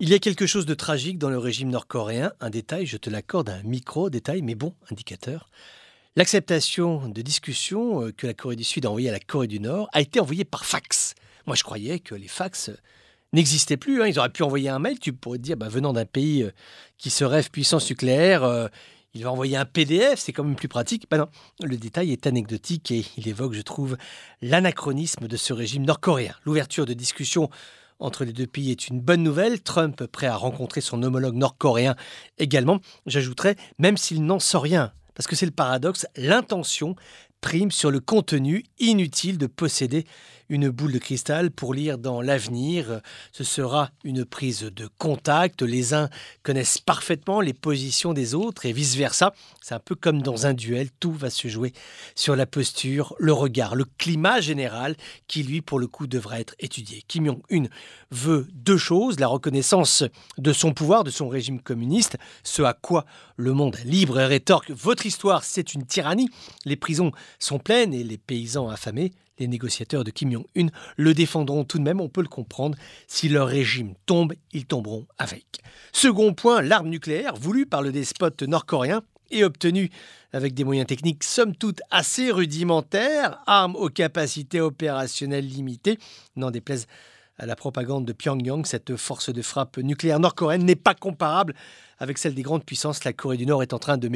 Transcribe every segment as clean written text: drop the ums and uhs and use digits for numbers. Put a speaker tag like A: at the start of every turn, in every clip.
A: Il y a quelque chose de tragique dans le régime nord-coréen. Un détail, je te l'accorde, un micro-détail, mais bon, indicateur. L'acceptation de discussion que la Corée du Sud a envoyée à la Corée du Nord a été envoyée par fax. Moi, je croyais que les fax n'existaient plus. Ils auraient pu envoyer un mail, tu pourrais te dire, venant d'un pays qui se rêve puissance nucléaire, il va envoyer un PDF, c'est quand même plus pratique. Non, le détail est anecdotique et il évoque, je trouve, l'anachronisme de ce régime nord-coréen. L'ouverture de discussions entre les deux pays est une bonne nouvelle. Trump prêt à rencontrer son homologue nord-coréen également. J'ajouterais, même s'il n'en sait rien, parce que c'est le paradoxe, l'intention prime sur le contenu. Inutile de posséder une boule de cristal pour lire dans l'avenir. Ce sera une prise de contact. Les uns connaissent parfaitement les positions des autres et vice-versa. C'est un peu comme dans un duel. Tout va se jouer sur la posture, le regard, le climat général qui, lui, pour le coup, devra être étudié. Kim Jong-un veut deux choses: la reconnaissance de son pouvoir, de son régime communiste, ce à quoi le monde libre rétorque: votre histoire, c'est une tyrannie. Les prisons sont pleines et les paysans affamés. Les négociateurs de Kim Jong-un le défendront tout de même, on peut le comprendre. Si leur régime tombe, ils tomberont avec. Second point, l'arme nucléaire voulue par le despote nord-coréen et obtenue avec des moyens techniques somme toute assez rudimentaires, arme aux capacités opérationnelles limitées. N'en déplaise à la propagande de Pyongyang, cette force de frappe nucléaire nord-coréenne n'est pas comparable avec celle des grandes puissances. La Corée du Nord est en train de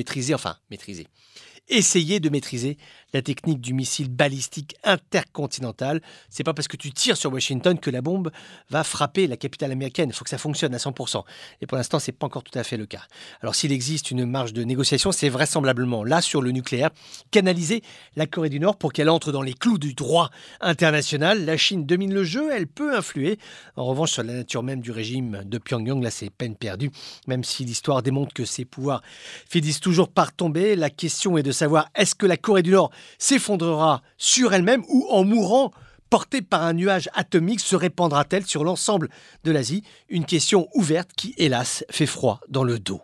A: essayer de maîtriser la technique du missile balistique intercontinental. C'est pas parce que tu tires sur Washington que la bombe va frapper la capitale américaine. Il faut que ça fonctionne à 100%. Et pour l'instant, c'est pas encore tout à fait le cas. Alors s'il existe une marge de négociation, c'est vraisemblablement là sur le nucléaire. Canaliser la Corée du Nord pour qu'elle entre dans les clous du droit international. La Chine domine le jeu, elle peut influer. En revanche, sur la nature même du régime de Pyongyang, là c'est peine perdue. Même si l'histoire démontre que ses pouvoirs finissent toujours par tomber, la question est de savoir, est-ce que la Corée du Nord s'effondrera sur elle-même ou, en mourant, portée par un nuage atomique, se répandra-t-elle sur l'ensemble de l'Asie? Une question ouverte qui, hélas, fait froid dans le dos.